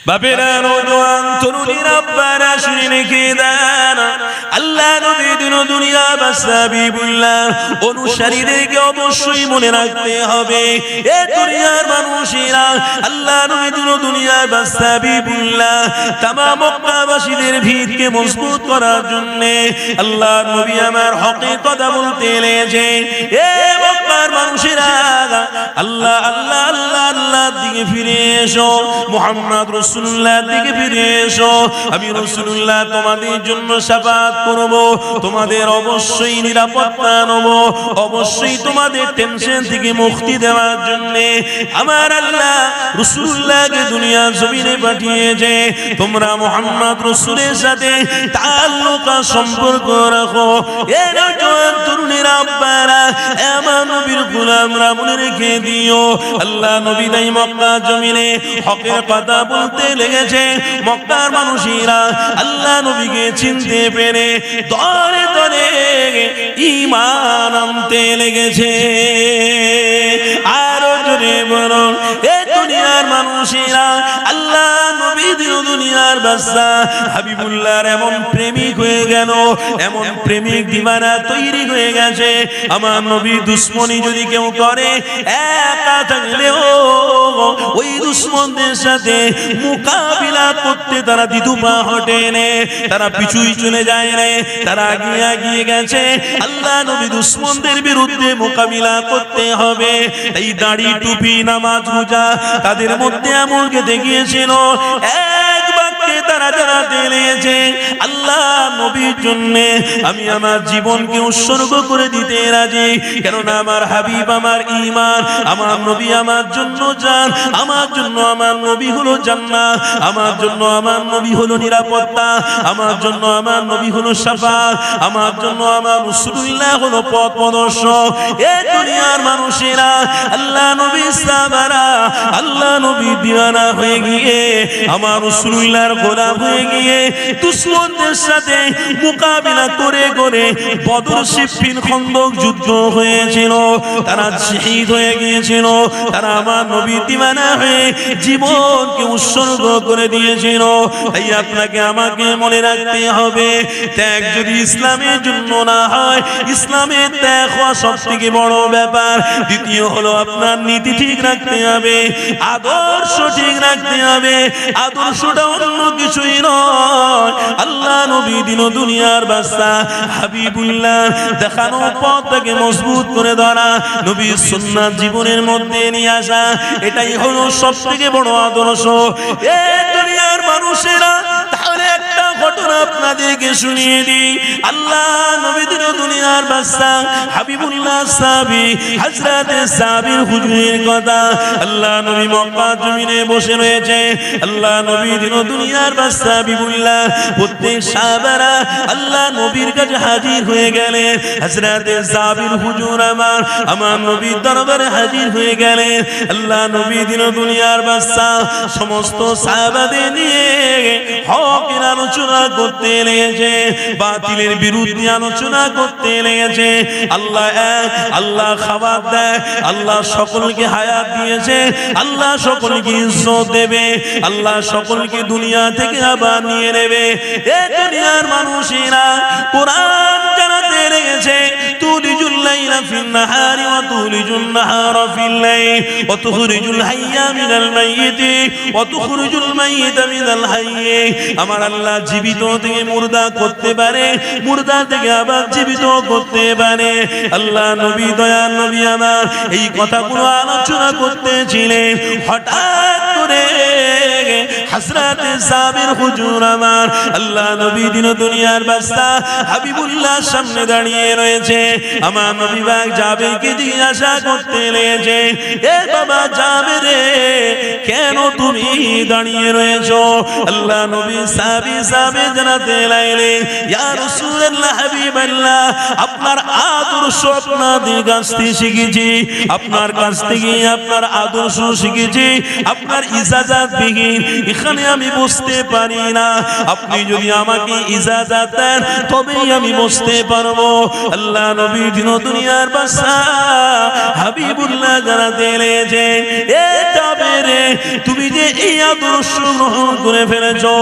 বাপেরা নওজোয়ান তরুণীরা আব্বারা শুনে রেখে দেন, আল্লাহ নবী দিন দুনিয়া হাবিবুল্লাহ অনুসারীদেরকে অবশ্যই মনে রাখতে হবে। এ দুনিয়ার মানুষেরা আল্লাহ নবী দিন দুনিয়া হাবিবুল্লাহ তামাম মক্কাবাসীদের ভিতকে মজবুত করার জন্য আল্লাহ নবী আমার হকের কথা বলতে লেগেছে। এ মক্কার মানুষেরা আল্লাহ আল্লাহ আল্লাহ আল্লাহর দিকে ফিরে এসো, মুহাম্মদ রাসূলুল্লাহর দিকে ফিরে এসো। আমি রাসূলুল্লাহ তোমাদের জন্য শাফাআত করব, তোমাদের অবশ্যই নিরাপত্তা নেব, অবশ্যই তোমাদের টেনশন থেকে মুক্তি দেওয়ার জন্য আমার আল্লাহ রাসূলুল্লাহকে দুনিয়া জমিনে পাঠিয়েছে। তোমরা মুহাম্মদ রাসূলের সাথে তাআল্লুক সম্পর্ক রাখো। এ নওজোয়ান তরুণীরা আব্বারা আমার নবীর গোলামরা মনে রেখে দিও, আল্লাহ নবী তাই মক্কা জমিনে হকের কথা বলতে লেগেছে। মক্কার মানুষেরা আল্লাহ নবীকে চিনতে পেরে দরে দরে ঈমান আনতে লেগেছে। আরো জোরে বলুন, এ দুনিয়ার মানুষেরা আল্লাহ নবী দুনিয়ার বাদশা হাবিবুল্লাহর এমন প্রেমিক হয়ে গেল, এমন প্রেমিক দিবানা তৈরি হয়ে গেছে। আমার নবী দুশ্মনী যদি কেউ করে, একা থাকলেও ওই দুশ্মনদের সাথে মোকাবিলা করতে তারা দ্বিধা হটে নে, তারা পিছুই চলে যায় রে, তারা আগিয়ে আগিয়ে গেছে। আল্লাহ নবী দুশ্মনদের বিরুদ্ধে মোকাবিলা করতে হবে, এই দাড়ি টুপি নামাজ রোজা তাদের মধ্যে এমনকে দেখিয়েছিল। এক বাক্যে তারা যারা দিয়েছে আল্লাহ নবীর জন্য আমি আমার জীবনকে উৎসর্গ করে দিতে রাজি, কেননা আমার হাবিব আমার ঈমান, আমার নবী আমার জন্য জান, আমার জন্য আমার নবী হলো জান্নাত, আমার জন্য আমার নবী হলো নিরাপত্তা, আমার জন্য আমার নবী হলো শাফাআত, আমার জন্য আমার রাসূলুল্লাহ হলো পথ প্রদর্শক। এই দুনিয়ার মানুষেরা আল্লাহ নবী সাহাবারা আল্লাহ নবী দিওয়ানা হয়ে গিয়ে আমার রাসূলুল্লাহর গোলাম হয়ে গিয়ে দুশমনদের সাথে মোকাবিলা করে করে বদর সিফফিন খন্দক যুদ্ধ হয়েছিল, তারা শহীদ হয়ে গিয়েছিল, তারা আমার নবী দিওয়ানা হয়ে জীবনকে উৎসর্গ করে দিয়েছিল। তাই আপনাকে আমাকে মনে রাখতে হবে, ত্যাগ যদি ইসলামের জন্য না হয়, ইসলামের ত্যাগ হওয়া সবথেকে বড় ব্যাপার। দ্বিতীয় হলো আপনার নীতি ঠিক রাখতে হবে, আদর্শ ঠিক রাখতে হবে। আদর্শটা অন্য কিছুই নয়, আল্লাহ নবী দিন দুনিয়ার বাদশা হাবিবুল্লাহ দেখানো পথটাকে মজবুত করে ধরা, নবীর সুন্নাত জীবনের মধ্যে নিয়ে আসা, এটাই হলো সবথেকে বড় আদর্শ। এই দুনিয়ার মানুষেরা তাহলে একটা ঘটনা আপনাদেরকে শুনিয়ে দিই। আল্লাহ নবী দিন দুনিয়ার বাদশা হাবিবুল্লাহ সাহাবী হযরতে সাবির হুজুরের কথা। আল্লাহ নবী মক্কা জমিনে বসে রয়েছে, আল্লাহ নবী দিন দুনিয়ার বাদশা হাবিবুল্লাহ প্রত্যেক সাহাবারা আল্লাহ নবীর কাছে হাজির হয়ে গেলেন। হযরতে সাবির হুজুর আমার নবীর দরবারে হাজির হয়ে গেলেন। আল্লাহ নবী দিন দুনিয়ার বাদশা সমস্ত সাহাবাদের নিয়ে হকের আলোচনা করতে লেগেছে, বাতিলের বিরুদ্ধে আলোচনা করতে লেগেছে। আল্লাহ এক, আল্লাহ খাবার দেয়, আল্লাহ সকলকে হায়াত দিয়েছে, আল্লাহ সকলকে ইজ্জত দেবে, আল্লাহ সকলকে দুনিয়া থেকে আবার নিয়ে নেবে। এই দুনিয়ার মানুষেরা কোরআন জানাতে লেগেছে, তুলিজুল লাইলা ফিন নাহারি ওয়া তুলিজুন নাহারা ফিল লাইল ওয়া তুখরিজুল হাইয়া মিনাল মাইয়িতি ওয়া তুখরিজুল মাইয়িতা মিনাল হাইয়্যি। আমার আল্লাহ জীবিত থেকে মুর্দা করতে পারে, মুর্দা থেকে আবার জীবিত করতে পারে। আল্লাহ নবী দয়াল নবী আমার এই কথাগুলো আলোচনা করতেছিলেন, হঠাৎ করে হযরতে সাবির হুজুর আমার আল্লাহ নবী দিন দুনিয়ার বাদশা হাবিবুল্লাহ সামনে দাঁড়িয়ে রয়েছে। আমার নবী পাক জাবেরকে জিজ্ঞাসা করতে লেগেছে, এ বাবা জাবের রে, কেন তুমি দাঁড়িয়ে রয়েছো? আল্লাহ নবী সাহাবী জানাতে লাগলেন, ইয়া রাসূলুল্লাহ হাবিবাল্লাহ, আপনার আদর্শ আপনাদের কাছ থেকে শিখেছি, আপনার কাছ থেকে আপনার আদর্শ শিখেছি, আপনার ইজাজত বিহীন এখানে আমি বসতে পারি না, আপনি যদি আমাকে ইজাজত দেন তবেই আমি বসতে পারবো। আল্লাহ নবী দিন দুনিয়ার বাদশা হাবিবুল্লাহ জানাতে লেগে, এ জাবেরে তুমি যে এই আদর্শ গ্রহণ করে ফেলেছো,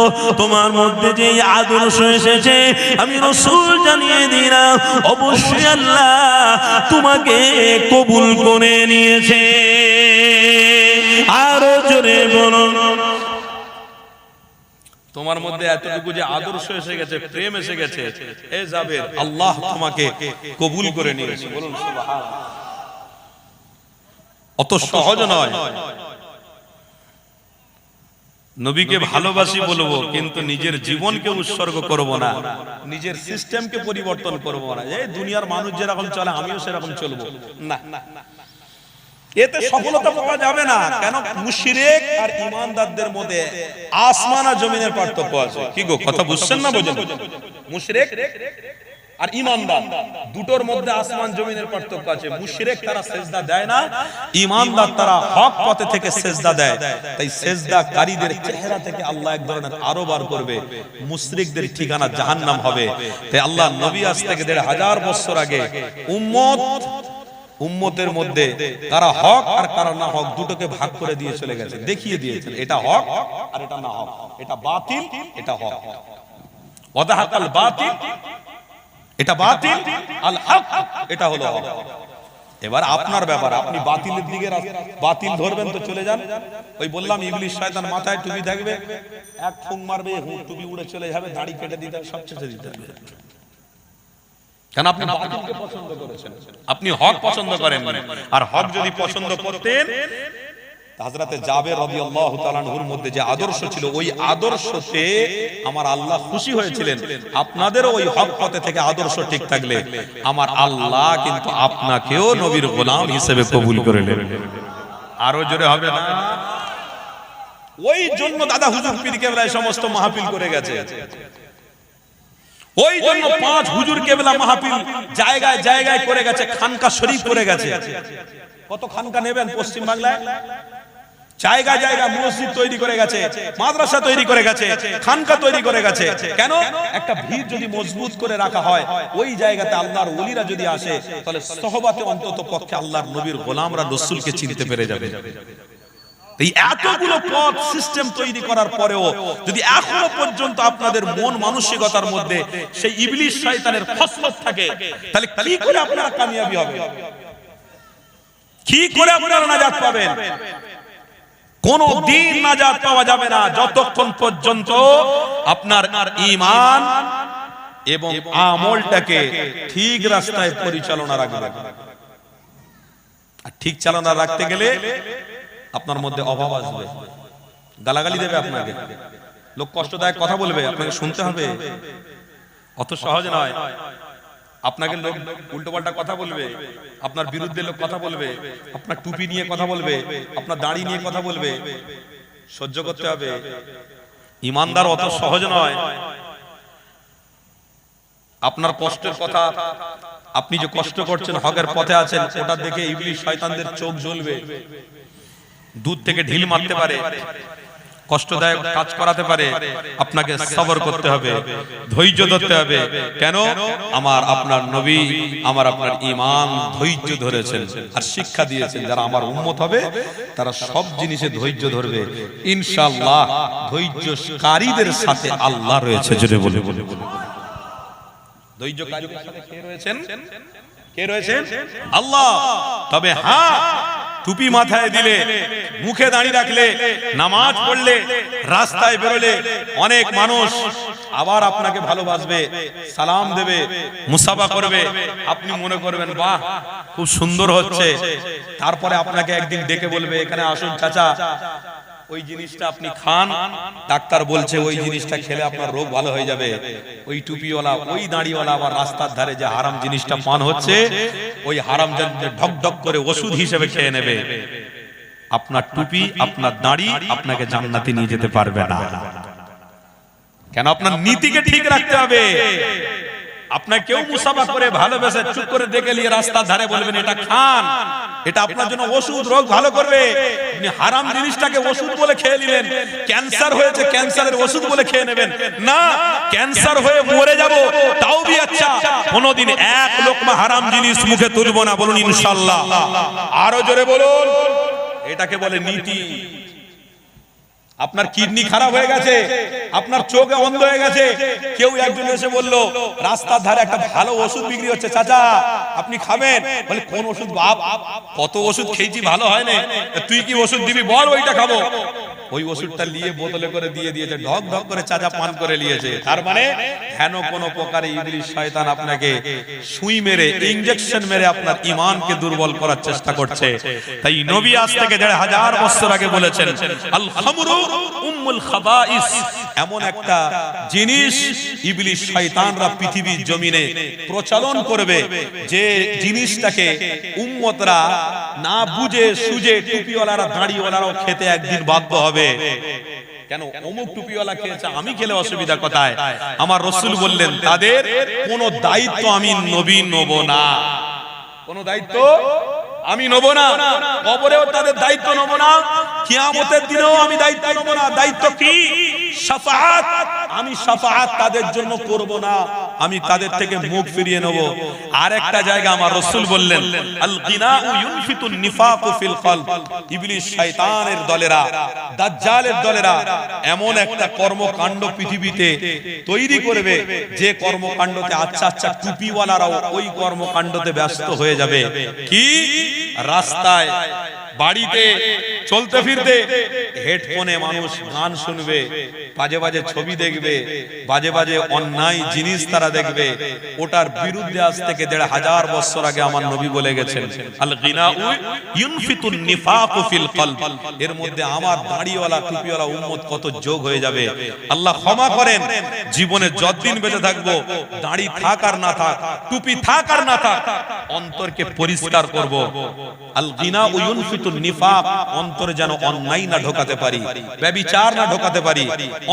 তোমার মধ্যে যে এই আদর্শ এসেছে আমি রাসূল জানিয়ে দিলাম অবশ্যই আল্লাহ তোমাকে কবুল করে নিয়েছে। আরো জোরে বলুন, তোমার মধ্যে এতটুকু যে আদর্শ এসে গেছে, প্রেম এসে গেছে, এ জাবের আল্লাহ তোমাকে কবুল করে নিয়েছে। বলুন সুবহানাল্লাহ। অত সহজ নয়। নবীকে ভালোবাসি বলবো কিন্তু নিজের জীবনকে উৎসর্গ করব না, নিজের সিস্টেমকে পরিবর্তন করব না। এই দুনিয়ার মানুষ যেরকম চলে আমিও সেরকম চলবো না, এতে সফলতা পাওয়া যাবে না। কেন? মুশরিক আর ঈমানদারদের মধ্যে আসমান আর জমিনের পার্থক্য আছে। কি গো, কথা বুঝছেন না? বোঝেন? মুশরিক আর ঈমানদার দুটোর মধ্যে আসমান জমিনের পার্থক্য আছে। মুশরিক তারা সিজদা দেয় না, ঈমানদার তারা হক পথে থেকে সিজদা দেয়। তাই সিজদাকারীদের চেহারা থেকে আল্লাহ এক ধরনের আরো বার করবে, মুশরিকদের ঠিকানা জাহান্নাম হবে। তাই আল্লাহ নবী আজ থেকে ১৫০০ বছর আগে উম্মতের মধ্যে কারা হক আর কারা না হক দুটোকে ভাগ করে দিয়ে চলে গেছে, দেখিয়ে দিয়েছেন এটা হক আর এটা না হক, এটা বাতিল এটা হক। ওয়াদাহাকাল বাতিল, এটা বাতিল, আল হক এটা হলো হক। এবার আপনার ব্যাপার, আপনি বাতিলের দিকে বাতিল ধরবেন তো চলে যান। ওই বললাম ইবলিস শয়তান মাথায় টুপি থাকবে, এক ফুং মারবে টুপি উড়ে চলে যাবে, দাড়ি কেটে দিতে হবে, সব শেষে দিতে হবে। কেন? আপনি বাতিলকে পছন্দ করেছেন, আপনি হক পছন্দ করেন। আর হক যদি পছন্দ করতেন, হযরতে জাবের রাদিয়াল্লাহু তাআলা আনহুর মধ্যে যে আদর্শ ছিল, ওই আদর্শতে আমার আল্লাহ খুশি হয়েছিলেন। আপনাদেরও ওই হক পথে থেকে আদর্শ ঠিক থাকলে আমার আল্লাহ কিন্তু আপনাকেও নবীর গোলাম হিসেবে কবুল করে নেবেন। আরো জোরে হবে না? ওই জন্য দাদা হুজুর পীর কেবলা সমস্ত মাহফিল করে গেছে। ওই জন্য 5 হুজুর কেবলা মাহফিল জায়গায় জায়গায় করে গেছে, খানকা শরীফ করে গেছে। কত খানকা নেবেন পশ্চিম বাংলায়? জায়গা জায়গা মসজিদ তৈরি করে গেছে, মাদ্রাসা তৈরি করে গেছে, খানকা তৈরি করে গেছে। কেন? একটা ভিড় যদি মজবুত করে রাখা হয়, ওই জায়গাতে আল্লাহর ওলিরা যদি আসে, তাহলে সহবাতে অন্তত পক্ষে আল্লাহর নবীর গোলামরা রাসূলকে চিনতে পেরে যাবে। এই এতগুলো পথ সিস্টেম তৈরি করার পরেও যদি এখনো পর্যন্ত আপনাদের মন মানসিকতার মধ্যে সেই ইবলিস শয়তানের ফসলত থাকে, তাহলে কি করে আপনারা কামিয়াবি হবে? কি করে আপনারা নাজাত পাবেন? কোন দিন নাজাত পাওয়া যাবে না যতক্ষণ পর্যন্ত আপনার ঈমান এবং আমলটাকে ঠিক রাস্তায় পরিচালনা রাখবেন। আর ঠিক চালনা রাখতে গেলে আপনার মধ্যে অভাব আসবে, গালাগালি দেবে আপনাকে, লোক কষ্টদায়ক কথা বলবে, আপনাকে শুনতে হবে। অত সহজ নয়। আপনাকে লোক উল্টোপাল্টা কথা বলবে, আপনার বিরুদ্ধে লোক কথা বলবে, আপনার টুপি নিয়ে কথা বলবে, আপনার দাড়ি নিয়ে কথা বলবে, সহ্য করতে হবে। ঈমানদার অত সহজ নয়। আপনার কষ্টের কথা, আপনি যে কষ্ট করছেন, হকের পথে আছেন, ওটা দেখে ইবলিস শয়তানদের চোখ জ্বলবে, দূর থেকে ঢিল মারতে পারে, কষ্টদায়ক কাজ করাতে পারে। আপনাকে সবর করতে হবে, ধৈর্য ধরতে হবে। কেন? আমার আপনার নবী, আমার আপনার ঈমান ধৈর্য ধরেছেন আর শিক্ষা দিয়েছেন, যারা আমার উম্মত হবে তারা সব জিনিসে ধৈর্য ধরবে ইনশাআল্লাহ। ধৈর্যকারীদের সাথে আল্লাহ রয়েছে। জোরে বলে বলে ধৈর্যকারীদের সাথে কে রয়েছেন? কে রয়েছেন? আল্লাহ। তবে হ্যাঁ, টুপি মাথায় দিলে, মুখে দাঁড়িয়ে রাখলে, নামাজ পড়লে, রাস্তায় বেরোলে অনেক মানুষ আবার আপনাকে ভালোবাসবে, সালাম দেবে, মুসাফা করবে। আপনি মনে করবেন বাহ খুব সুন্দর হচ্ছে। তারপরে আপনাকে একদিন ডেকে বলবে, এখানে আসুন চাচা, ওই জিনিসটা আপনি খান, ডাক্তার বলছে ওই জিনিসটা খেলে আপনার রোগ ভালো হয়ে যাবে। ওই টুপিওয়ালা, ওই দাড়িওয়ালা আবার রাস্তার ধারে যে হারাম জিনিসটা পান হচ্ছে, ওই হারাম ঢক ঢক করে ওষুধ হিসেবে খেয়ে নেবে। আপনার টুপি, আপনার দাড়ি আপনাকে জান্নাতে নিয়ে যেতে পারবে না। কেন? আপনার নীতিকে ঠিক রাখতে হবে। আপনার কেউ মুসাফা করে ভালোবেসে চুপ করে দেখে নিয়ে রাস্তার ধারে বলবেন এটা খান, এটা আপনার জন্য ওষুধ, রোগ ভালো করবে। আপনি হারাম জিনিসটাকে ওষুধ বলে খেয়ে নিলেন। ক্যান্সার হয়েছে, ক্যান্সারের ওষুধ বলে খেয়ে নেবেন না। ক্যান্সার হয়ে মরে যাব তাও भी আচ্ছা, কোনদিন এক লোকমা হারাম জিনিস মুখে তুলবো না। বলুন ইনশাআল্লাহ। আরো জোরে বলুন। এটাকে বলে নীতি। আপনার কিডনি খারাপ হয়ে গেছে, আপনার চোখে অন্ধ হয়ে গেছে, কেউ একজন এসে বলল রাস্তার ধারে একটা ভালো ওষুধ বিক্রি হচ্ছে, চাচা আপনি খাবেন। বলে কোন ওষুধ বাপ? কত ওষুধ খেয়েছি ভালো হয় না, তুই কি ওষুধ দিবি বল, ওইটা খাবো। ওই ওষুধটা নিয়ে বোতলে করে দিয়ে দিয়েছে, ঢক ঢক করে চাচা পান করে নিয়েছে। তার মানে হেন কোন প্রকারে ইবলিশ শয়তান আপনাকে সুই মেরে, ইনজেকশন মেরে আপনার ঈমানকে দুর্বল করার চেষ্টা করছে। তাই নবী আজ থেকে ১৫০০ বছর আগে বলেছেন আল খামরু উম্মুল খাবাইস, এমন একটা জিনিস ইবলিশ শয়তানরা পৃথিবীর জমিনে প্রচলন করবে যে জিনিসটাকে উম্মতরা না বুঝে সুঝে টুপিওয়ালারা দাড়িওয়ালারাও খেতে একদিন বাধ্য হবে। কেন? অমুক টুপিওয়ালা খেয়েছে, আমি খেলে অসুবিধা কোথায়? আমার রাসূল বললেন তাদের কোনো দায়িত্ব আমি নবী নেব না, কোনো দায়িত্ব আমি নেব না। কবরেও তাদের দায়িত্ব নেব না, কিয়ামতের দিনেও আমি দায়িত্ব নেব না। দায়িত্ব কি? শাফাআত। আমি শাফাআত তাদের জন্য করব না, আমি তাদের থেকে মুখ ফিরিয়ে নেব। আরেকটা জায়গা আমার রাসূল বললেন আল গিনাউ ইউনফিতুন নিফাকু ফিল কলব। ইবলিশ শয়তানের দলেরা, দাজ্জালের দলেরা এমন একটা কর্মকাণ্ড পৃথিবীতে তৈরি করবে যে কর্মকাণ্ডতে আচ্ছা আচ্ছা টুপিওয়ালারাও ওই কর্মকাণ্ডতে ব্যস্ত হয়ে যাবে। কি? রাস্তায়, বাড়িতে, চলতে ফিরতে হেডফোনে মানুষ গান শুনবে, বাজে বাজে ছবি দেখবে, বাজে বাজে অন্যায় জিনিস তারা দেখবে। ওটার বিরুদ্ধে আজ থেকে ১৫০০ বছর আগে আমার নবী বলে গেছেন আল গিনাউ ইউনফিতুন নিফাকু ফিল কলব। এর মধ্যে আমার দাড়িওয়ালা টুপিওয়ালা উম্মত কত যোগ হয়ে যাবে। আল্লাহ ক্ষমা করেন, জীবনে যতদিন বেঁচে থাকবো, দাড়ি থাক আর না থাক, টুপি থাক আর না থাক, অন্তরকে পরিষ্কার করব। আল গিনাউ ইউনফিতুন নিফাক, অন্তরে যেন অন্যায় না ঢোকাতে পারি, ব্যভিচার না ঢোকাতে পারি,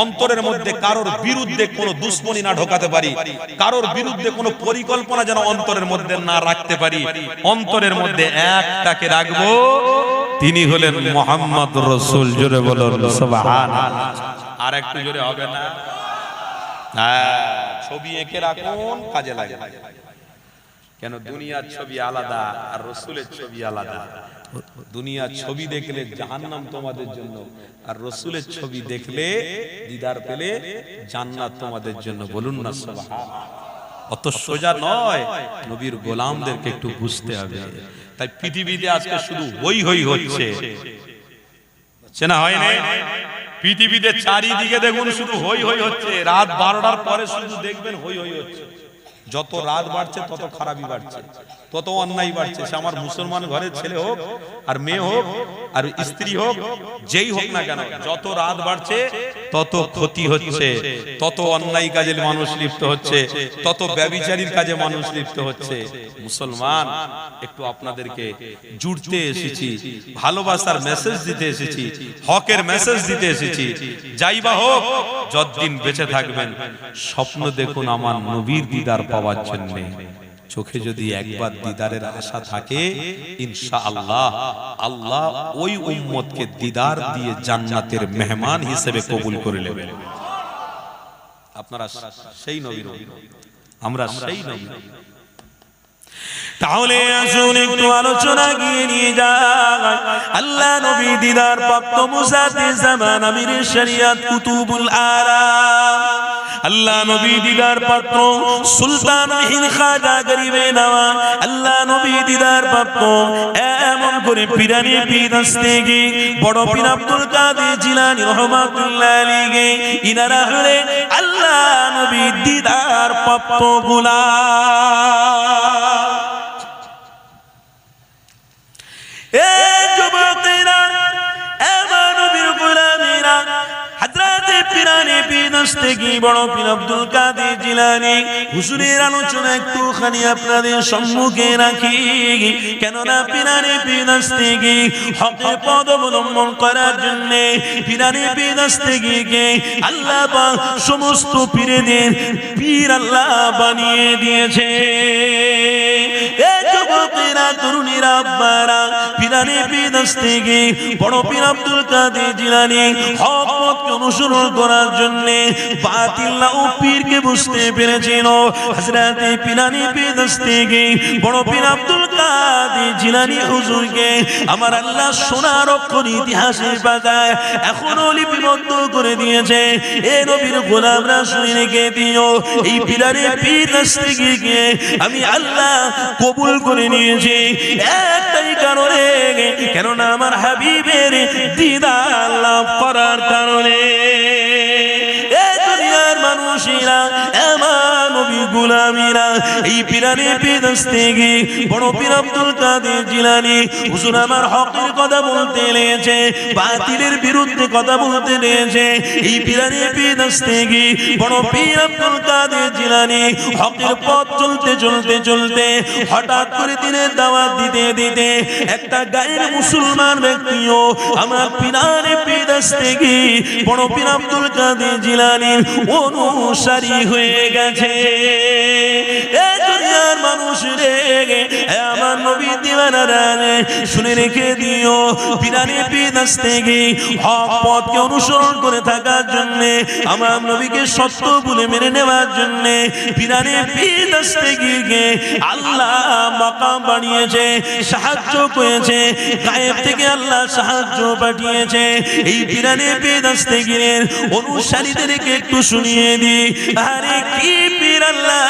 অন্তরের মধ্যে কারোর বিরুদ্ধে কোনো দুশ্মনী না ঢোকাতে পারি, কারোর বিরুদ্ধে কোনো পরিকল্পনা যেন অন্তরের মধ্যে না রাখতে পারি। অন্তরের মধ্যে একটাকে রাখবো, তিনি হলেন মুহাম্মদ রাসূল। জোরে বলুন সুবহানাল্লাহ। আর একটু জোরে হবে না? হ্যাঁ, ছবি এঁকে রাখুন, কাজে লাগে। কেন? দুনিয়ার ছবি আলাদা আর রাসূলের ছবি আলাদা। দুনিয়ার ছবি দেখলে জাহান্নাম তোমাদের জন্য, আর রাসূলের ছবি দেখলে দিদার পেলে জান্নাত তোমাদের জন্য। বলুন না সুবহানাল্লাহ। অত সোজা নয়, নবীর গোলামদেরকে একটু বুঝতে হবে। তাই পৃথিবীতে আজকে শুধু হই হই হচ্ছে, চেনা হয় না? পৃথিবীতে চারিদিকে দেখুন শুধু হই হই হচ্ছে। রাত ১২টার পরে শুধু দেখবেন হই হই হচ্ছে। যত রাত বাড়ছে তত খারাপই বাড়ছে, তত অন্যায় বাড়ছে। সে আমার মুসলমান ঘরের ছেলে হোক আর মেয়ে হোক আর স্ত্রী হোক, যেই হোক না কেন, যত রাত বাড়ছে তত ক্ষতি হচ্ছে, তত অন্যায় কাজে মানুষ লিপ্ত হচ্ছে, তত ব্যভিচারীর কাজে মানুষ লিপ্ত হচ্ছে। মুসলমান, একটু আপনাদেরকে জুড়তে এসেছি, ভালোবাসার মেসেজ দিতে এসেছি, হকের মেসেজ দিতে এসেছি। যাইবা হোক, যতদিন বেঁচে থাকবেন স্বপ্ন দেখুন আমার নবীর দিদার পাওয়ার জন্য। চোখে যদি একবার দিদারের আশা থাকে, ইনশাআল্লাহ আল্লাহ ওই উম্মতকে দিদার দিয়ে জান্নাতের মেহমান হিসেবে কবুল করে নেবেন। আপনারা সেই নবীর, আমরা সেই নবী। তাহলে আসুন একটু আলোচনা গিয়ে নিয়ে যাই। আল্লাহ নবী দিদার প্রাপ্ত মুসাতে জামান আমির শরিয়ত কুতুবুল আলাম, আল্লাহ নবী দিদার পাত্র সুলতান হিন্দ খাজা গরিবে নওয়াজ, আল্লাহ নবী দিদার পাত্র এমন করে পিরানি পীর দস্তেগি বড় পীর আব্দুল কাদের জিলানী রহমাতুল্লাহ আলাইহি, ইনারা হলেন আল্লাহ নবী দিদার প্রাপ্ত গোলাম। এ যুবকেরা, এ নবীর গোলামেরা, হযরত হাজরাতে পিরানে পীর দস্তগীর বড় পীর আব্দুল কাদের জিলানী হুজুরের আলোচনা একটুখানি আপনাদের সম্মুখে রাখি। কেননা পিরানে পীর দস্তগীর হকের পথ অবলম্বন করার জন্য পিরানে পীর দস্তগীরকে আল্লাহ পাক সমস্ত পীরদের পীর আল্লাহ বানিয়ে দিয়েছে। এ যুবকেরা, তরুণীরা, আব্বারা, পিরানে পীর দস্তগীর বড় পীর আব্দুল কাদের জিলানী হক পথকে অনুসরণ করার জন্য বাতিল ও পীরকে বুঝতে পেরেছিল। হযরতে পিরানে পীর দস্তগীর বড় পীর আব্দুল কাদের জিলানী হুজুরকে আমার আল্লাহ সোনার অক্ষর ইতিহাসের পাতায় এখনো লিপিবদ্ধ করে দিয়েছে। এ নবীর গোলামরা শুনে রেখে দিও, এই পিরানে পীর দস্তগীরকে আমি আল্লাহ কবুল করে নিয়েছি একটাই কারণে, কেননা আমার হাবিবের দিদার লাভ করার কারণে। এ দুনিয়ার মানুষেরা, আমার নবী গোলামীরা, এই পিরানে পীর দস্তগীর বড় পীর আব্দুল কাদের জিলানী হুজুর আমার হকের কথা বলতে লেগেছে, বাতিলের বিরুদ্ধে কথা বলতে লেগেছে। এই পিরানে পীর দস্তগীর বড় পীর আব্দুল কাদের জিলানী হকের পথ চলতে চলতে চলতে হঠাৎ করে দিনের দাওয়াত দিতে দিতে একটা গায়ের মুসলমান ব্যক্তিও আমার পিরানে পীর দস্তগীর বড় পীর আব্দুল কাদের জিলানীর অনুসারী হয়ে গেছে। এ দুনিয়ার মানুষ রে, আমার নবী দিওয়ানারা শুনে রেখে দিও, পিরানে পীর দস্তগীর হক পথকে অনুসরণ করে থাকার জন্য, আমার নবীকে সত্য বলে মেনে নেওয়ার জন্য পিরানে পীর দস্তগীরকে আল্লাহ মাকাম বানিয়েছে, সাহায্য করেছে, গায়েব থেকে আল্লাহ সাহায্য পাঠিয়েছে। এই পিরানে পীর দস্তগীরের অনুসারীদেরকে একটু শুনিয়ে দি, আরে কি পীর আল্লাহ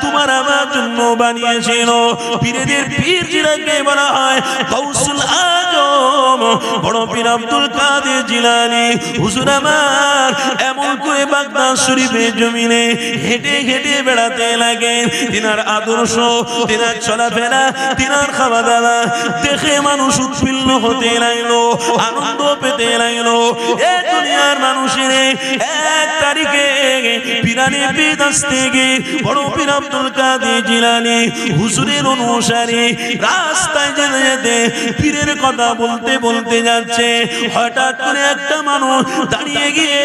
তোমার আমার জন্য বানিয়েছিল। পীরদের পীর জিলাকে বলা হয় গাউসুল আজম বড় পীর আব্দুল কাদের জিলানী হুজুর আমার এমন করে বাগদাদ শরীফের জমিনে হেঁটে হেঁটে বেড়াতে লাগে। তিনার আদর্শ, তিনার চলাফেরা, তিনার খাওয়া দাওয়া দেখে মানুষ উৎফুল্ল হতে লাগলো, আনন্দ পেতে লাগলো। এ দুনিয়ার মানুষের 1 তারিখে পিরানে পীর দস্তগীর বড় পীর আব্দুল কাদের জিলানী হুজুরের অনুসারী রাস্তায় যেতে যেতে পীরের কথা বলতে বলতে যাচ্ছে। হঠাৎ করে একটা মানুষ দাঁড়িয়ে গিয়ে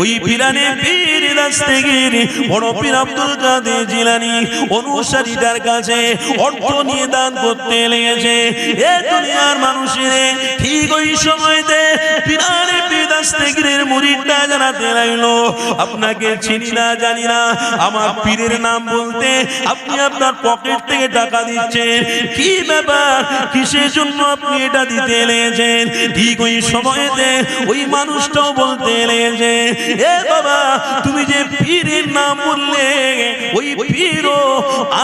ওই পিরানে পীর দস্তগীর বড় পীর আব্দুল কাদের জিলানী অনুসারীদের কাছে অর্থ নিয়ে দান করতে লেগেছে। এ দুনিয়ার মানুষের ঠিক ওই সময়তে পিরানে পীর দস্তগীরের মুরিদরা জানাতে লাগলো, আপনাকে চিনি না জানি না, আমার পীরের নাম বলতে আপনি আপনার পকেট থেকে টাকা দিচ্ছেন, কি ব্যাপার, কিসের জন্য আপনি এটা দিতে লেগেছেন? ঠিক ওই সময়তে ওই মানুষটাও বলতে লেগেছে, এ বাবা তুমি যে পীরের নাম বললে ওই পীরও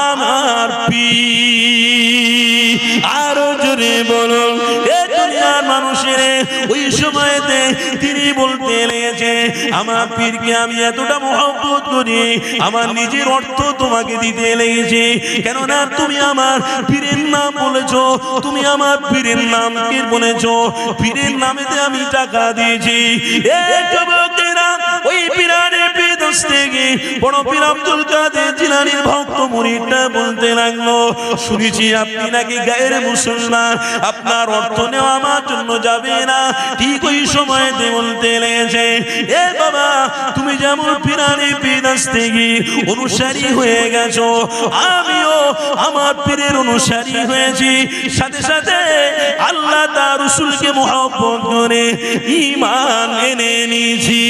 আমার পীর। আরো জোরে বলুন। এ দুনিয়ার মানুষের ওই সময়তে তিনি বলতে লেগেছে, আমার পীরকে আমি এতটা মহব্বত করি, আমার নিজের অর্থ তোমাকে দিতে লেগেছে, কেননা তুমি আমার পীরের নাম বলেছো, তুমি আমার পীরের নামকে বলেছো, পীরের নামেতে আমি টাকা দিয়েছি। এ যুবকেরা, ওই পিরানে পীর দস্তগীর বড় পীর আব্দুল কাদের জিলানীর ভক্ত মুরিদরা বলতে লাগলো, শুনেছি আপনি নাকি গায়ের মুসলমান, আপনার অর্থ নেওয়া আমার জন্য যাবে না। ঠিক ওই সময়তে বলতে লেগেছে, এ বাবা তুমি যেমন পিরানে পীর দস্তগীর অনুসারী হয়ে গেছো, আমিও আমার পীরের অনুসারী হয়েছি, সাথে সাথে আল্লাহ তার রাসূলকে মহব্বত করে ঈমান এনে নিয়েছি।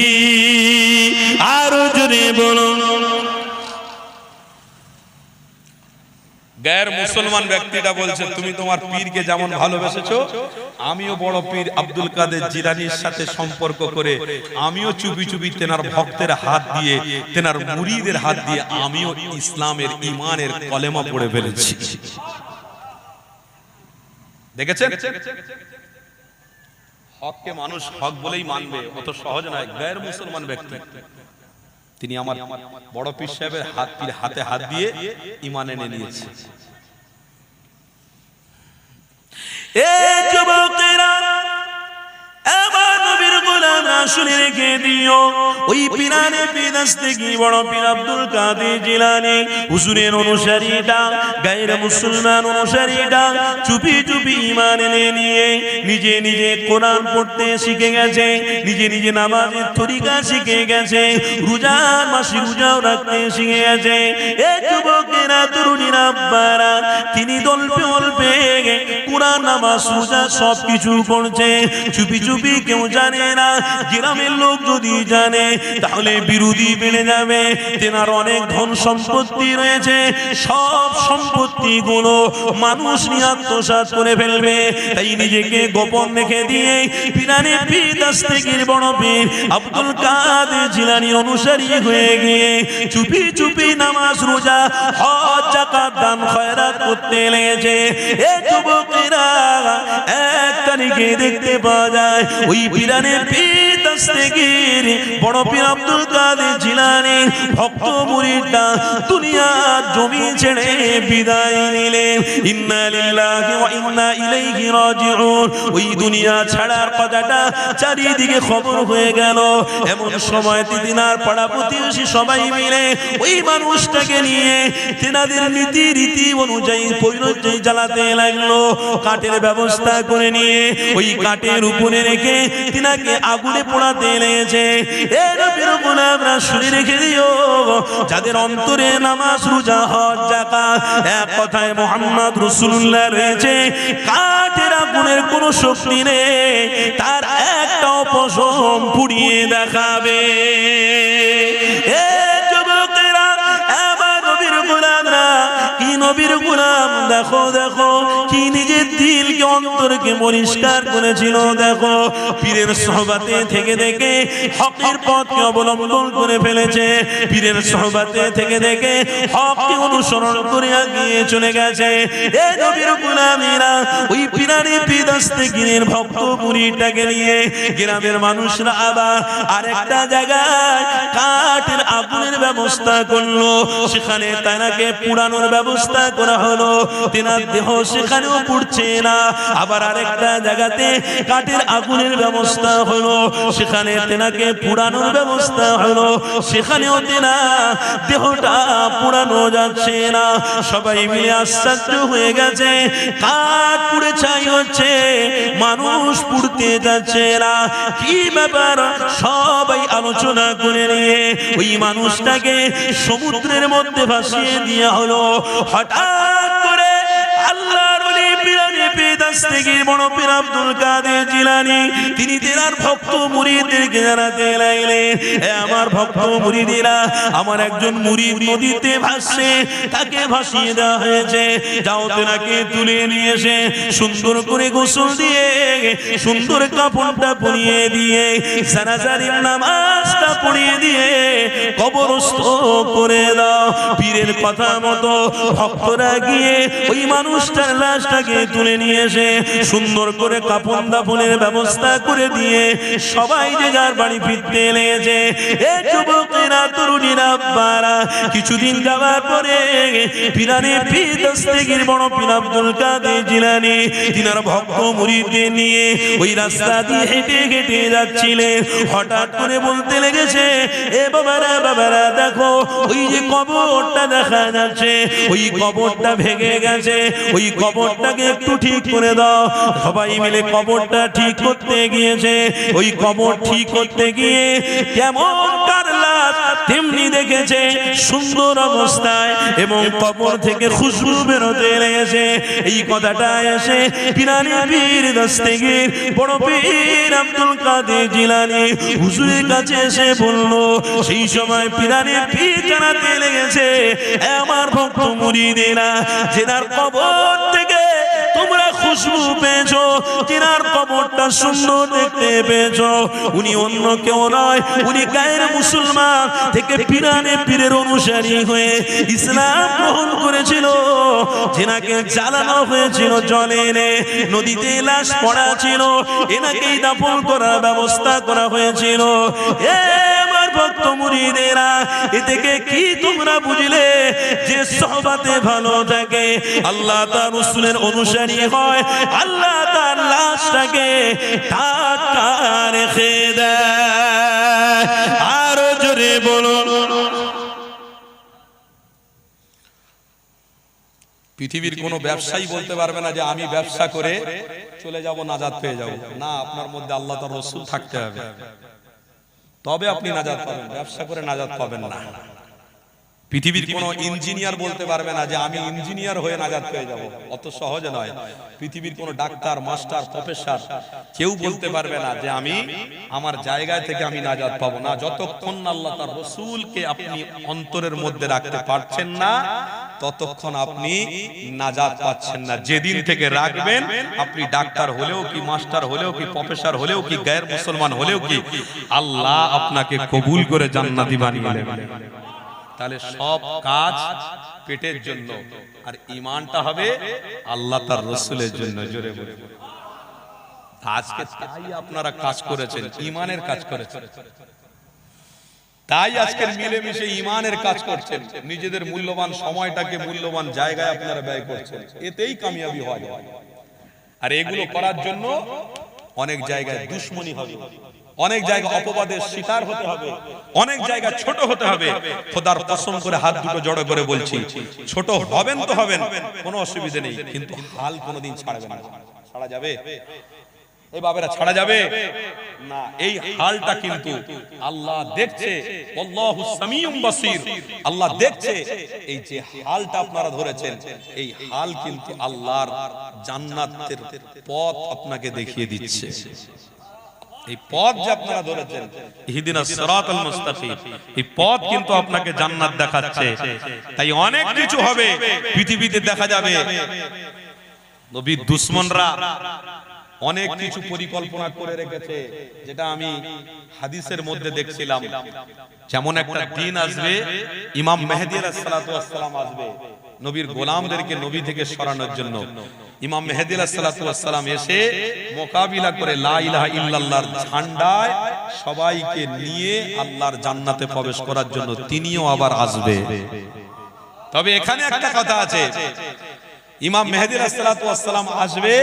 আরো জোরে বলুন। গায়ের মুসলমান ব্যক্তিটা বলছে, তুমি তোমার পীরকে যেমন ভালোবেসেছো, আমিও বড় পীর আব্দুল কাদের জিলানীর সাথে সম্পর্ক করে আমিও চুপি চুপি তেনার ভক্তের হাত দিয়ে, তেনার মুরিদের হাত দিয়ে আমিও ইসলামের ঈমানের কলেমা পড়ে ফেলেছি। দেখেছেন, হককে মানুষ হক বলেই মানবে, অত সহজ নয়। গায়ের মুসলমান ব্যক্তি তিনি আমার বড় পীর সাহেবের হাতে হাত দিয়ে ঈমান এনে নিয়েছে। এ যুবকেরা, আমার নবীর গোলামরা শুনে রেখে দিও ওই পীরানে পীর দস্তগীর বড় পীর আব্দুল কাদের জিলানী হুজুরের অনুসারীটা গায়ের মুসলমান অনুসারীটা চুপি চুপি ঈমান এনে নিয়ে নিজে নিজে কোরআন পড়তে শিখে গেছে, নিজে নিজে নামাজের তরিকা শিখে গেছে, রোজার মাসে রোজাও রাখতে শিখে গেছে। এই যুবকেরা তরুণীরা আব্বারা তিনি দলপে অল্পে কোরআন নামাজ রোজা সবকিছু করছে চুপি চুপি, কেউ জানে না। গ্রামের লোক যদি জানে তাহলে বিরোধী বেড়ে যাবে। তেনার অনেক ধন সম্পত্তি রয়েছে, সব সম্পত্তি গুলো মানুষ নিয়ে আত্মসাৎ করে ফেলবে। তাই নিজেকে গোপন রেখে দিয়ে পীরানে পীর দস্তগীর বড় পীর আব্দুল কাদের জিলানী অনুসারী হয়ে গিয়ে চুপি চুপি নামাজ রোজা হজ যাকাত দান খয়রাত করতে লেগেছে। এই যুবকেরা এক তারিখে দেখতে পাওয়া যায় ওই পীরানে পীর দস্তগীর বড় পীর আব্দুল কাদের জিলানী ভক্ত মুরিদরা দুনিয়ার জমি ছেড়ে বিদায় নিলেন। ইন্না লিল্লাহি ওয়া ইন্না ইলাইহি রাজিউন। ওই দুনিয়া ছাড়ার কথাটা চারিদিকে খবর হয়ে গেল। এমন সময় তিনার পাড়া প্রতিবেশী সবাই মিলে ওই মানুষটাকে নিয়ে তেনাদের নীতি রীতি অনুযায়ী পৈরোজয় জ্বালাতে লাগলো। কাঠের ব্যবস্থা করে নিয়ে ওই কাঠের উপরে রেখে তিনাকে আগুনে পোড়াতে লেগেছে। এর বিরুদ্ধে আমরা শুনে রেখে দিও যাদের অন্তরে নামাজ রোজা হজ যাকাত এক কথায় মুহাম্মদ রাসূলুল্লাহ রয়েছে, কাঠের আগুনের কোনো শক্তি নেই, তার একটা পশম পুড়িয়ে দেখাবে। এ যুবকেরা আমার নবীর গোলামরা কি নবীর গোলাম, দেখো দেখো কি নিজের দিলকে অন্তরকে পরিষ্কার করেছিল। দেখো পীরের সোহবতে থেকে থেকে হকের পথকে অবলম্বন করে ফেলেছে, পীরের সোহবতে থেকে থেকে হককে অনুসরণ করে এগিয়ে চলে গেছে। এ নবীর গোলামেরা ওই পীরানে পীর দস্তগীরের ভক্ত মুরিদটাকে নিয়ে গ্রামের মানুষরা আবার আরেকটা জায়গায় কাঠের আগুনের ব্যবস্থা করলো, সেখানে তাকে পুড়ানোর ব্যবস্থা করা হলো। তেনার দেহ সেখানেও পুড়ছে না। আবার আরেকটা জায়গাতে কাঠের আগুনের ব্যবস্থা হলো, সেখানে তেনাকে পুড়ানোর ব্যবস্থা হলো, সেখানেও তেনা দেহটা পুড়ানো যাচ্ছে না। সবাই মিলে আশ্চর্য হয়ে গেছে, কাঠ পুড়ে ছাই হচ্ছে, মানুষ পুড়তে যাচ্ছে না, কি ব্যাপার? সবাই আলোচনা করে নিয়ে ওই মানুষটাকে সমুদ্রের মধ্যে ভাসিয়ে দেওয়া হলো। হঠাৎ করে আল্লাহর ওলি পীরানে পীর দস্তগীর বড় পীর আব্দুল কাদের জিলানী তিনি তেনার ভক্ত মুরিদদেরকে জানাতে লাগলেন, হে আমার ভক্ত মুরিদেরা, আমার একজন মুরিদ নদীতে ভাসছে, তাকে ভাসিয়ে দেওয়া হয়েছে, যাও তেনাকে তুলে নিয়ে এসে সুন্দর করে গোসল দিয়ে সুন্দর কাপড়টা পরিয়ে দিয়ে জানাজার নামাজটা পড়িয়ে দিয়ে কবরস্থ করে দাও। পীরের কথা মতো ভক্তরা গিয়ে ওই মানুষটার লাশটাকে তুলে নিয়ে এসে সুন্দর করে কাপড় দাফনের ব্যবস্থা করে দিয়ে সবাই যে যার বাড়ি ফিরতে লেগেছে। এ যুবকেরা তরুণীরা আব্বারা কিছুদিন যাওয়ার পরে পীরানে পীর দস্তগীর বড় পীর আব্দুল কাদের জিলানী তিনার ভক্ত মুরিদদের নিয়ে ওই রাস্তা দিয়ে হেঁটে হেঁটে যাচ্ছিলেন। হঠাৎ করে বলতে লেগেছে, এ বাবারা বাবারা দেখো ওই যে কবরটা দেখা যাচ্ছে, ওই কবরটা ভেঙে গেছে, ওই কবরটাকে একটু ঠিক করে দাও। সবাই মিলে কবরটা ঠিক করতে গিয়েছে। ওই কবর ঠিক করতে গিয়ে কেমন কার লাশ তেমনি দেখেছে সুন্দর অবস্থায় এবং কবর থেকে খুশবু বেরোতে লেগেছে। এই কথাটা এসে পীরানে পীর দস্তগীর বড় পীর আব্দুল কাদের জিলানী হুজুরের কাছে এসে বলল। সেই সময় পীরানে পীর জানাতে লেগেছে, আমার ভক্ত মুরিদেরা, যেনার কবর থেকে তোমরা খুশবু পেয়েছো, যেনার কবরটা সুন্দর দেখতে পেয়েছো, উনি অন্য কেউ নয়, উনি গায়ের মুসলমান থেকে পীরানে পীরের অনুসারী হয়ে ইসলাম গ্রহণ করেছিল, যেনাকে জ্বালানো হয়েছিল জলে এনে, নদীতে লাশ পড়া ছিল, এনাকেই দাফন করার ব্যবস্থা করা হয়েছিল। এ আমার ভক্ত মুরিদেরা, এ থেকে কি তোমরা বুঝলে যে সোহবতে ভালো থাকে, আল্লাহ তার রাসূলের অনুসারী হয়, আল্লাহ তার লাশটাকে টাকা রেখে দেয়। বলুন। পৃথিবীর কোনো ব্যবসায়ী বলতে পারবে না যে আমি ব্যবসা করে চলে যাব, নাজাত পেয়ে যাব। না, আপনার মধ্যে আল্লাহ তার রাসূল থাকতে হবে, তবে আপনি নাজাত পাবেন। ব্যবসা করে নাজাত পাবেন না। পৃথিবীর কোনো ইঞ্জিনিয়ার বলতে পারবে না যে আমি ইঞ্জিনিয়ার হয়ে নাজাত পেয়ে যাব, অত সহজ নয়। পৃথিবীর কোনো ডাক্তার, মাস্টার, প্রফেসর কেউ বলতে পারবে না যে আমি আমার জায়গায় থেকে আমি নাজাত পাবো না। যতক্ষণ আল্লাহ তার রাসূলকে আপনি অন্তরের মধ্যে রাখতে পারছেন না, ততক্ষণ আপনি নাজাত পাচ্ছেন না। যেদিন থেকে রাখবেন, আপনি ডাক্তার হলেও কি, মাস্টার হলেও কি, প্রফেসর হলেও কি, গায়ের মুসলমান হলেও কি, আল্লাহ আপনাকে কবুল করে জান্নাতি বানিয়ে নেবেন। তাহলে সব কাজ পেটের জন্য, আর ঈমানটা হবে আল্লাহ তার রাসূলের জন্য। জোরে বলে আজকে তাই আপনারা কাজ করেছেন, ঈমানের কাজ করেছেন। তাই আজকের মিলেমিশে ঈমানের কাজ করছেন। নিজেদের মূল্যবান সময়টাকে মূল্যবান জায়গায় আপনারা ব্যয় করছেন, এতেই কামিয়াবি হওয়া যায়। আর এগুলো করার জন্য অনেক জায়গায় দুশমনি হবে, অনেক জায়গায় অপবাদের শিকার হতে হবে, অনেক জায়গায় ছোট হতে হবে। খোদার কসম করে হাত দুটো জড়ো করে বলছি, ছোট হবেন তো হবেন, কোনো অসুবিধা নেই, কিন্তু হাল কোনোদিন ছাড়বেন না। ছাড়া যাবে? এই বাবেরা ছাড়া যাবে না। এই হালটা কিন্তু আল্লাহ দেখছে, আল্লাহু সামিউম বাসীর। আল্লাহ দেখছে এই যে হালটা আপনারা ধরেছেন, এই হাল কিন্তু আল্লাহর জান্নাতের পথ আপনাকে দেখিয়ে দিচ্ছে। এই পথ যে আপনারা ধরেছেন, ইহদিনাস সিরাতাল মুস্তাকিম, এই পথ কিন্তু আপনাকে জান্নাত দেখাচ্ছে। তাই অনেক কিছু হবে পৃথিবীতে, দেখা যাবে নবীর দুশমনরা অনেক কিছু পরিকল্পনা করে রেখেছে, যেটা আমি হাদিসের মধ্যে দেখছিলাম। যেমন একটা দিন আসবে, ইমাম মেহেদী আলাইহিস সালাতু ওয়াস সালাম আসবে নবীর গোলামদেরকে নবী থেকে সরানোর জন্য। ইমাম মেহেদী আলাইহিস সালাতু ওয়াস সালাম এসে মোকাবিলা করে লা ইলাহা ইল্লাল্লাহর ঝান্ডায় সবাইকে নিয়ে আল্লাহর জান্নাতে প্রবেশ করার জন্য তিনিও আবার আসবে। তবে এখানে একটা কথা আছে, ইমাম মেহেদী আলাইহিস সালাতু ওয়াস সালাম আসবে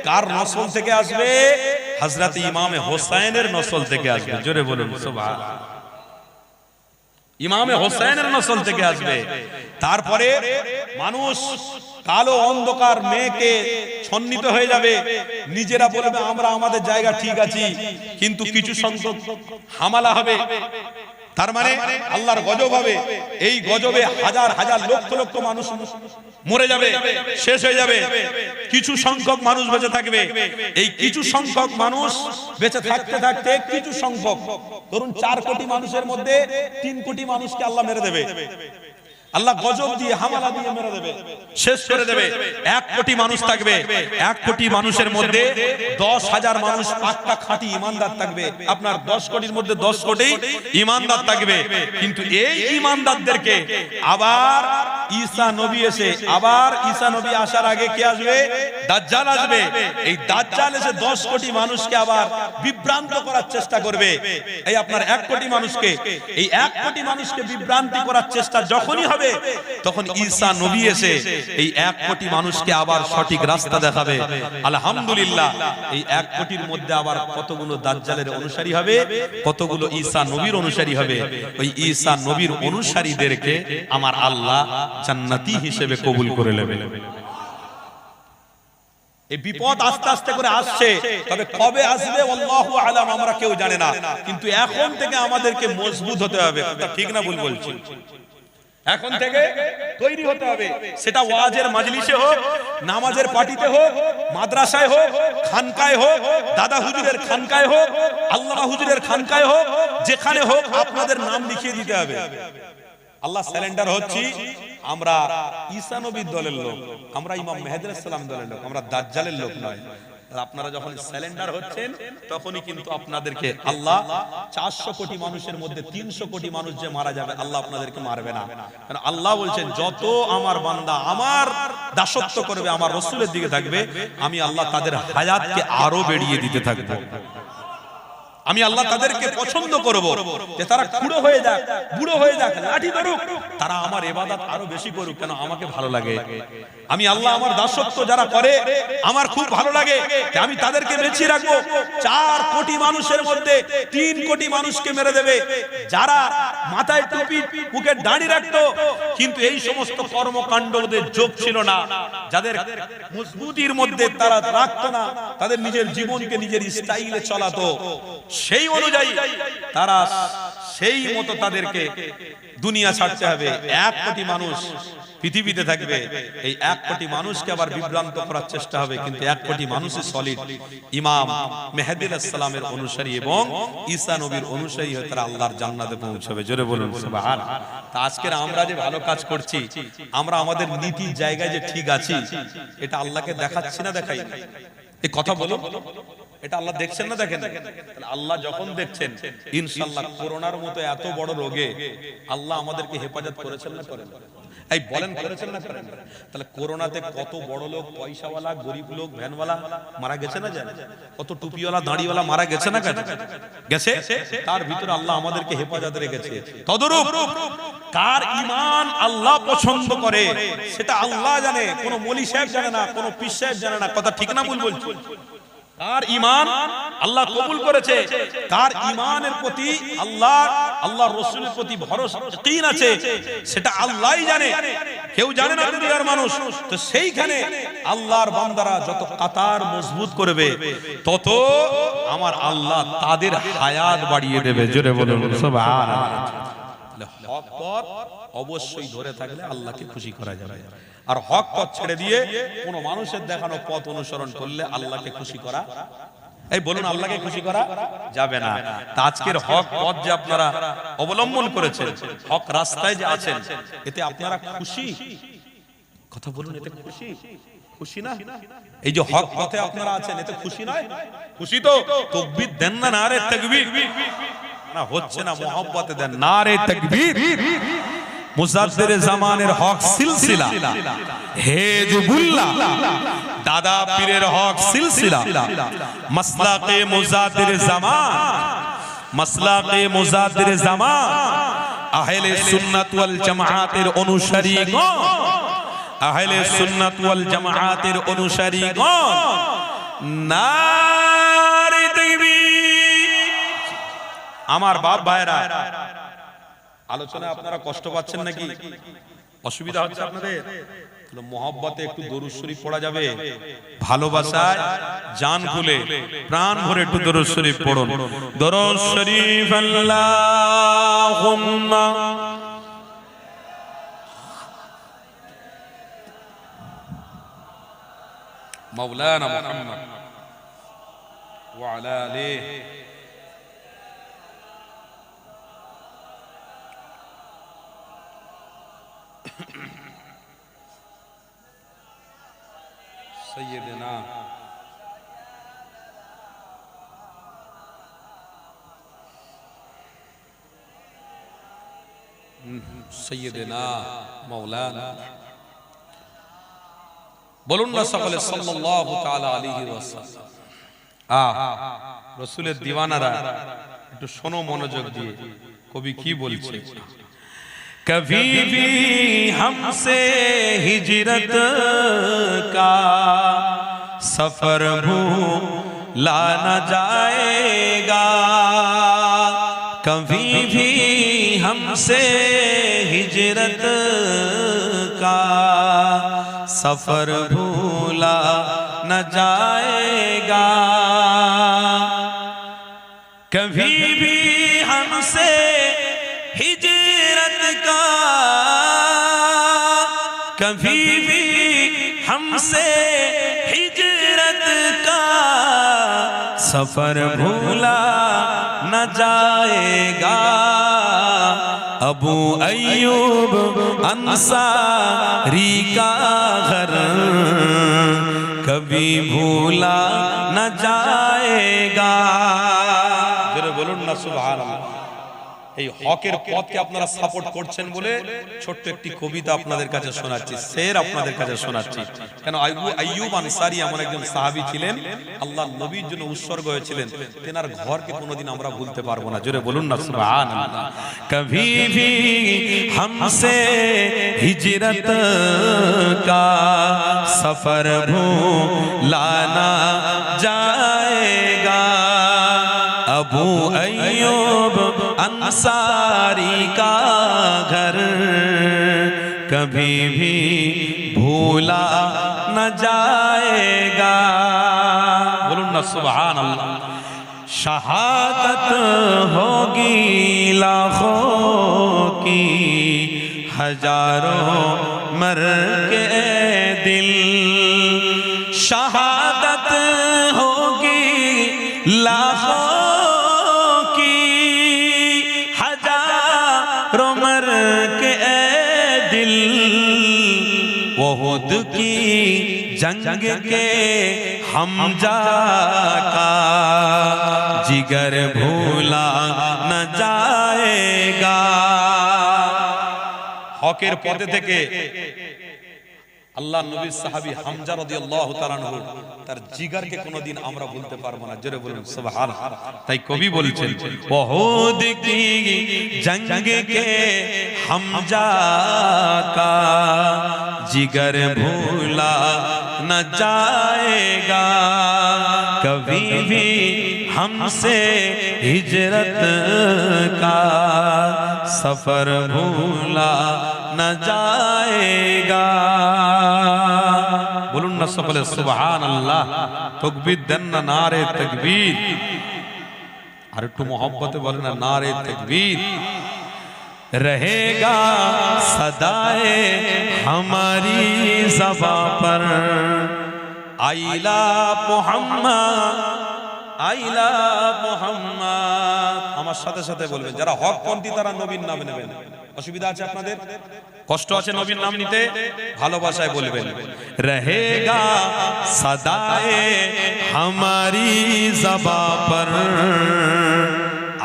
কার নসল থেকে আসবে? হযরত ইমাম হোসেনের নসল থেকে আসবে। জোরে বলুন সুবহানাল্লাহ। ইমাম হোসেনের নসল থেকে আসবে। তারপরে মানুষ কালো অন্ধকার মেঘে ছন্নিত হয়ে যাবে, নিজেরা বলবে আমরা আমাদের জায়গা ঠিক আছি, কিন্তু কিছু সংখ্যক হামলা হবে। তার মানে আল্লাহর গজব হবে। এই গজবে হাজার হাজার লক্ষ লক্ষ মানুষ মরে যাবে, শেষ হয়ে যাবে। কিছু সংখ্যক মানুষ বেঁচে থাকবে। এই কিছু সংখ্যক মানুষ বেঁচে থাকতে থাকতে কিছু সংখ্যক, ধরুন 4 কোটি মানুষের মধ্যে 3 কোটি মানুষকে আল্লাহ মেরে দেবে। আল্লাহ গজব দিয়ে, হামলা দিয়ে মেরে দেবে, শেষ করে দেবে। 1 কোটি মানুষ থাকবে। 1 কোটি মানুষের মধ্যে 10,000 মানুষ পাক্কা খাঁটি ঈমানদার থাকবে। আপনার 10 কোটির মধ্যে 10 কোটি ঈমানদার থাকবে। কিন্তু এই ঈমানদারদেরকে আবার ঈসা নবী এসে, আবার ঈসা নবী আসার আগে কে আসবে? দাজ্জাল আসবে। এই দাজ্জাল এসে 10 কোটি মানুষকে আবার বিভ্রান্ত করার চেষ্টা করবে। এই আপনার 1 কোটি মানুষকে, এই 1 কোটি মানুষকে বিভ্রান্তি করার চেষ্টা যখনই হবে, তখন ঈসা নবী এসে এই 1 কোটি মানুষকে আবার সঠিক রাস্তা দেখাবে। আলহামদুলিল্লাহ, এই 1 কোটির মধ্যে আবার কতগুলো দাজ্জালের অনুসারী হবে, কতগুলো ঈসা নবীর অনুসারী হবে। ওই ঈসা নবীর অনুসারীদেরকে আমার আল্লাহ জান্নাতি হিসেবে কবুল করে নেবেন। এই বিপদ আস্তে আস্তে করে আসছে, তবে কবে আসবে আল্লাহু আলাম, আমরা কেউ জানে না। কিন্তু এখন থেকে আমাদেরকে মজবুত হতে হবে। ঠিক না ভুল বলছি? এখন থেকে তৈরি হতে হবে। সেটা ওয়াজের মাজলিসে হোক, নামাজের পার্টিতে হোক, মাদ্রাসায় হোক, খানকায় হোক, দাদা হুজুরের খানকায় হোক, আল্লামা হুজুরের খানকায় হোক, যেখানে হোক আপনাদের নাম লিখিয়ে দিতে হবে। আল্লাহ স্যালেন্ডার হচ্ছি, আমরা ঈসা নবীর দলের লোক, আমরা ইমাম মেহেদী আলাইহিস সালাম দলের লোক, আমরা দাজ্জালের লোক নয়। আপনারা যখন স্যালেন্ডার হচ্ছেন, তখনই কিন্তু আপনাদেরকে আল্লাহ 400 কোটি মানুষের মধ্যে 300 কোটি মানুষ যে মারা যাবে, আল্লাহ আপনাদেরকে মারবে না। কারণ আল্লাহ বলছেন, যত আমার বান্দা আমার দাসত্ব করবে, আমার রাসূলের দিকে থাকবে, আমি আল্লাহ তাদের হায়াতকে আরো বেড়িয়ে দিতে থাকবো। আমি আল্লাহ তাদেরকে পছন্দ করব যে তারা খুঁড়ো হয়ে যাক, বুড়ো হয়ে যাক, লাঠি ধরুক, তারা আমার ইবাদত আরো বেশি করুক, কেন আমাকে ভালো লাগে। আমি আল্লাহ আমার দাসত্ব যারা করে আমার খুব ভালো লাগে, আমি তাদেরকে বেঁচিয়ে রাখবো। 4 কোটি মানুষের মধ্যে 3 কোটি মানুষকে মেরে দেবে যারা মাথায় টুপি, মুখে দাড়ি রাখতো, কিন্তু এই সমস্ত কর্মকাণ্ড ওদের যোগ ছিল না, যাদের মজবুতির মধ্যে তারা রাখতো না, তাদের নিজের জীবনকে নিজের স্টাইলে চলাতো, সেই অনুযায়ী তারা সেই মতো তাদেরকে দুনিয়া ছাড়তে হবে। 1 কোটি মানুষ পৃথিবীতে থাকবে, এই 1 কোটি মানুষকে আবার বিভ্রান্ত করার চেষ্টা হবে, কিন্তু 1 কোটি মানুষের সলিড ইমাম মেহেদী আলাইহিস সালামের অনুসারী এবং ঈসা নবীর অনুসারী হয়ে তারা আল্লাহর জান্নাতে পৌঁছবে। জোরে বলুন সুবহানাল্লাহ। তা আজকের আমরা যে ভালো কাজ করছি, আমরা আমাদের নীতির জায়গায় যে ঠিক আছি, এটা আল্লাহকে দেখাচ্ছি না দেখাই? এই কথা বলো, এটা আল্লাহ দেখছেন না দেখেন? তাহলে আল্লাহ যখন দেখছেন, ইনশাআল্লাহ করোনার মতো এত বড় রোগে আল্লাহ আমাদেরকে হেফাজত করেছেন না করেন? এই বলেন করেছেন না করেন? তাহলে করোনাতে কত বড় লোক, পয়সাওয়ালা, গরিব লোক, ভ্যানওয়ালা মারা গেছে না যায়? কত টুপিওয়ালা, দাড়িওয়ালা মারা গেছে না গেছে? তার ভিতরে আল্লাহ আমাদেরকে হেফাজত রেখেছে। তদরূপ কার ঈমান আল্লাহ পছন্দ করে সেটা আল্লাহ জানে, কোন মলি সাহেব জানে না, কোন পীর সাহেব জানে না। কথা ঠিক না ভুল বলছি? কার ঈমান আল্লাহ কবুল করেছে, কার ঈমানের প্রতি আল্লাহ রাসূলের প্রতি ভরসা ইয়াকিন আছে, সেটা আল্লাহই জানে, কেউ জানে না দুনিয়ার মানুষ। তো সেইখানে আল্লাহর বান্দারা যত কাতার মজবুত করবে, তত আমার আল্লাহ তাদের হায়াত বাড়িয়ে দেবে। জোরে বলুন সুবহানাল্লাহ। হক পথ অবশ্যই ধরে থাকলে আল্লাহকে খুশি করা যাবে, আর হক পথ ছেড়ে দিয়ে কোন মানুষের দেখানো পথ অনুসরণ করলে আল্লাহকে খুশি করা, এই বলুন, আল্লাহকে খুশি করা যাবে না। তা আজকের হক পথ যে আপনারা অবলম্বন করেছেন, হক রাস্তায় যে আছেন, এতে আপনারা খুশি? কথা বলুন, এতে খুশি? খুশি না? এই যে হক পথে আপনারা আছেন, এতে খুশি নয়? খুশি তো তাকবীর দেন না, নারে তাকবীর। না হচ্ছে না, মোহাব্বতে দেন নারে তাকবীর। মুজাদ্দির জামানের হক সিলসিলা, হেজবুল্লাহ দাদা পীরের হক সিলসিলা, মাসলাকে মুজাদ্দির জামান, মাসলাকে মুজাদ্দির জামান, আহলে সুন্নাত ওয়াল জামাআতের অনুসারীগণ, আহলে সুন্নাত ওয়াল জামাআতের অনুসারীগণ নারে তাকবীর। আমার বাপ ভাইরা, আলোচনায় আপনারা কষ্ট পাচ্ছেন নাকি? অসুবিধা হচ্ছে আপনাদের? মোহাব্বতে একটু দরুদ শরীফ পড়া যাবে, ভালোবাসায় জান খুলে প্রাণ ভরে একটু দরুদ শরীফ পড়ুন। দরুদ শরীফ আল্লাহুম্মা মাওলানা মুহাম্মদ ওয়া আলা আলিহি सैयदना सैयदना मौलाना, বলুন না সকলে সাল্লাল্লাহু তাআলা আলাইহি ওয়াসাল্লাম। রাসূলের দিওয়ানারা একটু শোনো মনোযোগ দিয়ে, কবি কি বলছে। कभी भी हमसे हिजरत का सफर भूला न जाएगा, कभी भी हमसे हिजरत का सफर भूला न जाएगा, कभी भी हमसे हिजरत का, कभी भी हमसे हिजरत का सफर भूला न जाएगा, अबू अय्यूब अंसारी का घर कभी भूला न जाएगा। जरा बोलूं ना सुभान अल्लाह। এই হকের পথকে আপনারা সাপোর্ট করছেন বলে ছোট্ট একটি কবিতা আপনাদের কাছে শোনাচ্ছি, শের আপনাদের কাছে শোনাচ্ছি। কেন আইয়ুব আনসারী এমন একজন সাহাবী ছিলেন, আল্লাহর নবীর জন্য উৎসর্গ হয়েছিলেন, তেনার ঘরকে কোনোদিন আমরা ভুলতে পারবো না। জোরে বলুন না সুবহানাল্লাহ। कभी भी हमसे हिजरत का सफर भूला ना जाएगा, अबू अय्यूब अंसारी का घर कभी भी भूला न जाएगा। বলুন না সুবহানাল্লাহ। शहादत होगी लाखों की, हजारों मर के दिल, शहादत होगी लाखों की, हजारों मर के दिल, उहुद की जंग के हमजा का जिगर भूला न जाएगा। হকের পথে থেকে আল্লাহ নবীর সাহাবী হামজা রাদিয়াল্লাহু তাআলা আনহু তার জিগারকে কোনোদিন আমরা ভুলতে পারবো না। জোরে বলুন সুবহানাল্লাহ। তাই কবি বলছেন উহুদ কি জंग के हमजा का जिगर भूला न जाएगा, कभी भी हमसे हिजरत का सफर भूला न जाएगा। বলুন না সকলে সুবহানাল্লাহ। তাকবীর দেন না, নারে তাকবীর। আর একটু মহব্বতে বলেন না, নারে তাকবীর। रहेगा सदाए हमारी ज़बां पर आइला मोहम्मद, आइला मोहम्मद। আমার সাথে সাথে বলবেন, যারা হকপন্থী তারা নবীর নাম নেবেন। অসুবিধা আছে আপনাদের? কষ্ট আছে নবীর নাম নিতে? ভালোবাসায় বলবেন रहेगा सदाए हमारी ज़बां पर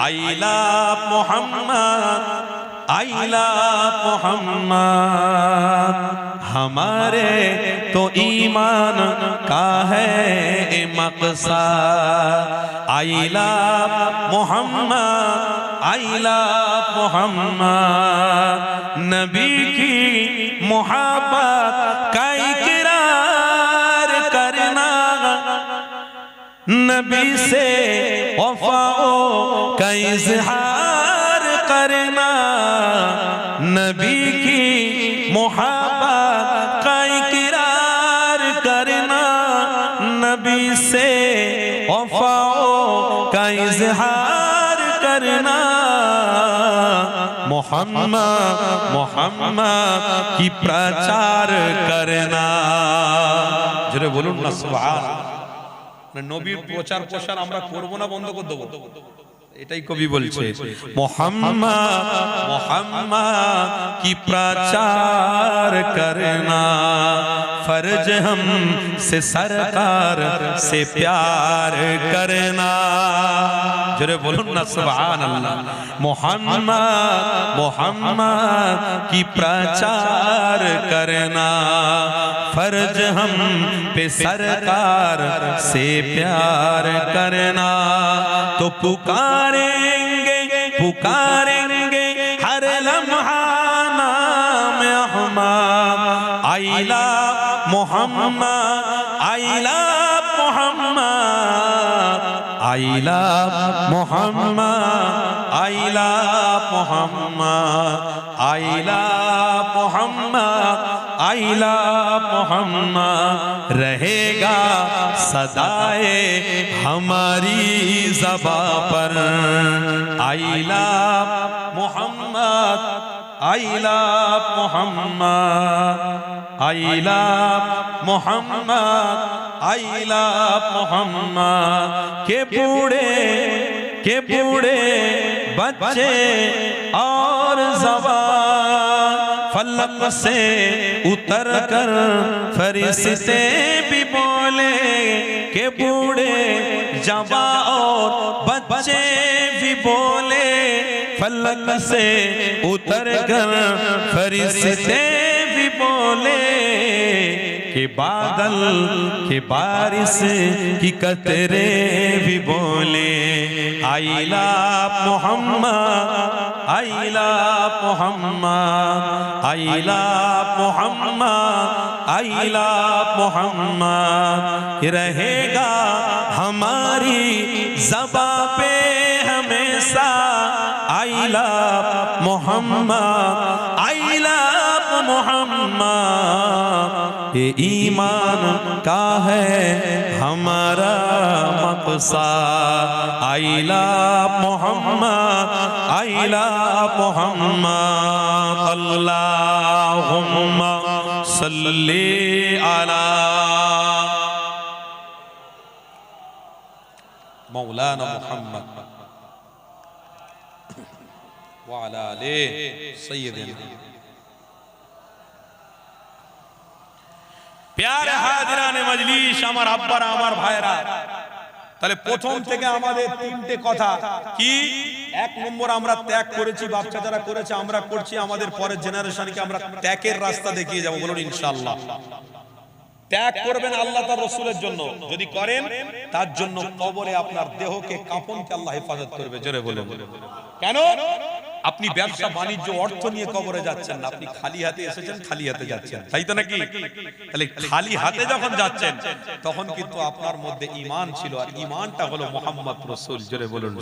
आइला मोहम्मद, आइला मोहम्मद। हमारे तो ईमान का है मकसद, आइला मोहम्मद, आइला मोहम्मद। नबी की मोहब्बत का इकरार करना, नबी से वफाओं का इजहार करना, नबी की मोहब्बत का इकरार करना, नबी से वफाओं का इजहार करना। मोहम्मद मोहम्मद की प्रचार करना। জোরে বলুন না সুবহানাল্লাহ। নবীর প্রচার প্রসার আমরা করব না, বন্ধ করে দেব? এটাই কবি বলছে। मोहम्मद मोहम्मद की प्रचार करना, फर्ज हम से सरकार से प्यार करना। जरे बोलूं ना सुभानअल्लाह। मोहम्मद मोहम्मद की प्रचार करना, फर्ज हम पे सरकार से प्यार करना। तो पुकारेंगे पुकारेंगे हर लम्हा नाम अहमद, आइला मोहम्मद, आइला मोहम्मद, आइला मोहम्मद, आइला मोहम्मद, आइला मोहम्मद, आइला मोहम्मद। रहेगा सदाए हमारी ज़बां पर, आइला मोहम्मद, आइला मोहम्मद, आइला मोहम्मद, आइला मोहम्मद। के बूढ़े बच्चे और जवान फलक से उतर कर फरिश्ते भी बोले, के बूढ़े जवान और बच्चे भी बोले फलक से उतर कर फरिश्ते भी बोले कि बादल के बारिश की कतरे भी बोले I love Mohammad I love Mohammad I love Mohammad I love Mohammad रहेगा हमारी ज़बां पे हमेशा I love Mohammad I love Mohammad ये ईमान का है हमारा मक़सद I love Mohammad I love Mohammad अल्लाहुम्मा सल्ली अला मौलाना मुहम्मद व अला आले सय्यिदिना। प्यारे हाजिराने मजलिस, আমার আব্বারা আমার ভাইরা, তাহলে প্রথম থেকে আমাদের তিনটে কথা কি? এক নম্বর, আমরা ত্যাগ করেছি, বাচ্চা যারা করেছে আমরা করছি, আমাদের পরের জেনারেশনকে আমরা ত্যাগের রাস্তা দেখিয়ে যাব। বলুন ইনশাআল্লাহ। ত্যাগ করবেন আল্লাহ তার রাসূলের জন্য, যদি করেন তার জন্য কবরে আপনার দেহকে কাফনকে আল্লাহ হেফাজত করবে। জোরে বলুন কেন? আপনি ব্যবসা বাণিজ্য অর্থ নিয়ে কবরে যাচ্ছেন না, আপনি খালি হাতে এসেছেন, খালি হাতে যাচ্ছেন, তাই তো নাকি? তাহলে খালি হাতে যখন যাচ্ছেন তখন কিন্তু আপনার মধ্যে ঈমান ছিল, আর ঈমানটা হলো মুহাম্মদ রাসূল। জোরে বলুন।